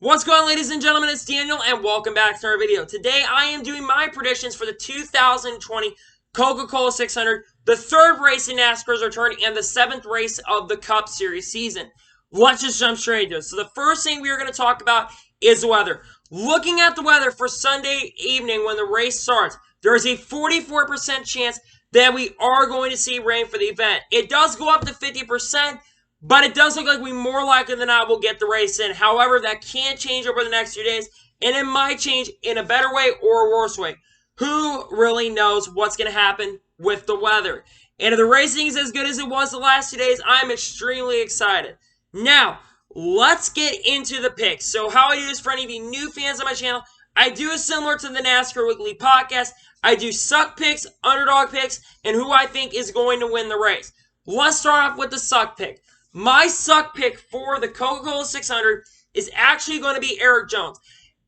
What's going on, ladies and gentlemen? It's Daniel, and welcome back to our video. Today, I am doing my predictions for the 2020 Coca-Cola 600, the third race in NASCAR's return, and the seventh race of the Cup Series season. Let's just jump straight into it. So the first thing we are going to talk about is the weather. Looking at the weather for Sunday evening when the race starts, there is a 44% chance that we are going to see rain for the event. It does go up to 50%, but it does look like we more likely than not will get the race in. However, that can change over the next few days, and it might change in a better way or a worse way. Who really knows what's going to happen with the weather? And if the racing is as good as it was the last 2 days, I'm extremely excited. Now, let's get into the picks. So how I do this for any of you new fans on my channel, I do it similar to the NASCAR Weekly podcast. I do suck picks, underdog picks, and who I think is going to win the race. Let's start off with the suck pick. My suck pick for the Coca-Cola 600 is actually going to be Eric Jones.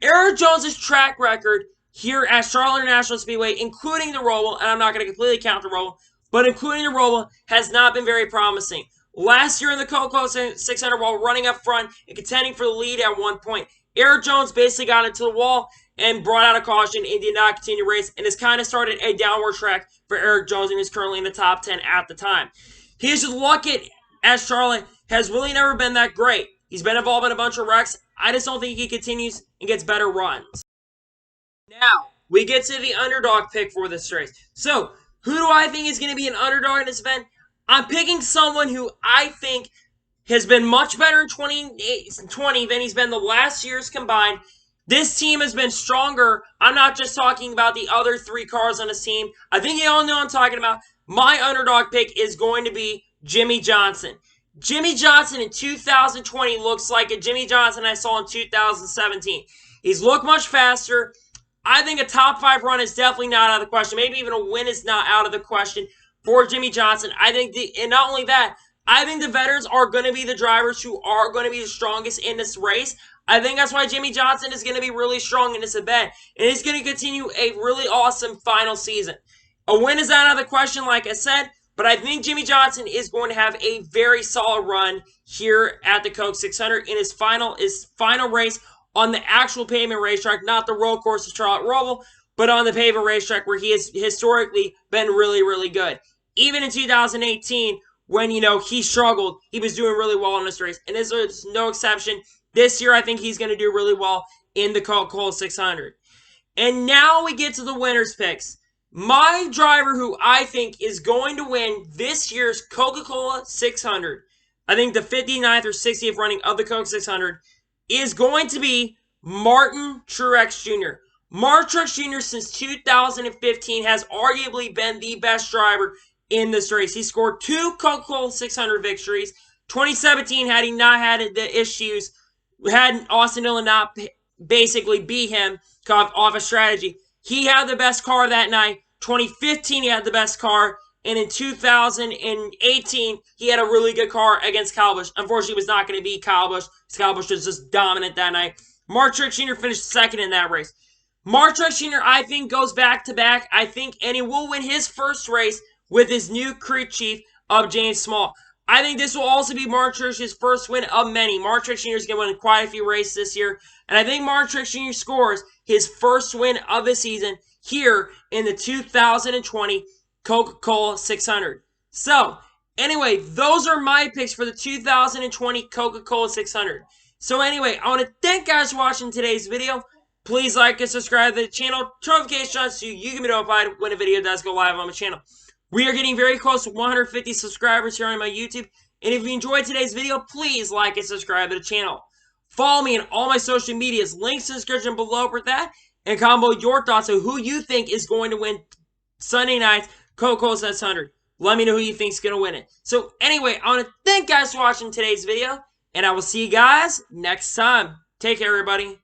Eric Jones' track record here at Charlotte International Speedway, including the Roval, and I'm not going to completely count the Roval, but including the Roval, has not been very promising. Last year in the Coca-Cola 600, while running up front and contending for the lead at one point, Eric Jones basically got into the wall and brought out a caution and did not continue to race, and has kind of started a downward track for Eric Jones, and is currently in the top 10 at the time. His luck at Charlotte has really never been that great. He's been involved in a bunch of wrecks. I just don't think he continues and gets better runs. Now, we get to the underdog pick for this race. So, who do I think is going to be an underdog in this event? I'm picking someone who I think has been much better in 2020 than he's been the last years combined. This team has been stronger. I'm not just talking about the other three cars on this team. I think you all know what I'm talking about. My underdog pick is going to be Jimmie Johnson. Jimmie Johnson in 2020 looks like a Jimmie Johnson I saw in 2017. He's looked much faster. I think a top 5 run is definitely not out of the question. Maybe even a win is not out of the question for Jimmie Johnson. I think, and not only that, I think the veterans are going to be the drivers who are going to be the strongest in this race. I think that's why Jimmie Johnson is going to be really strong in this event. And he's going to continue a really awesome final season. A win is not out of the question, like I said. But I think Jimmie Johnson is going to have a very solid run here at the Coke 600 in his final race on the actual pavement racetrack, not the road course of Charlotte Roval, but on the pavement racetrack where he has historically been really, really good. Even in 2018, when, he struggled, he was doing really well in this race. And this is no exception. This year, I think he's going to do really well in the Coca-Cola 600. And now we get to the winner's picks. My driver who I think is going to win this year's Coca-Cola 600, I think the 59th or 60th running of the Coke 600, is going to be Martin Truex Jr. Martin Truex Jr. since 2015 has arguably been the best driver in this race. He scored 2 Coca-Cola 600 victories. 2017, had he not had the issues, had Austin Dillon not basically beat him off a strategy, he had the best car that night. 2015, he had the best car. And in 2018, he had a really good car against Kyle Busch. Unfortunately, he was not going to beat Kyle Busch. Kyle Busch was just dominant that night. Martin Truex Jr. finished second in that race. Martin Truex Jr., I think, goes back-to-back. And he will win his first race with his new crew chief of James Small. I think this will also be Martin Truex Jr.'s first win of many. Martin Truex Jr. is going to win quite a few races this year. And I think Martin Truex Jr. scores his first win of the season here in the 2020 Coca-Cola 600. So, anyway, those are my picks for the 2020 Coca-Cola 600. So anyway, I want to thank you guys for watching today's video. Please like and subscribe to the channel. Turn notifications so you can be notified when a video does go live on my channel. We are getting very close to 150 subscribers here on my YouTube. And if you enjoyed today's video, please like and subscribe to the channel. Follow me on all my social medias. Links in the description below for that. And combo your thoughts on who you think is going to win Sunday night's Coca-Cola 600. Let me know who you think is going to win it. So anyway, I want to thank you guys for watching today's video. And I will see you guys next time. Take care, everybody.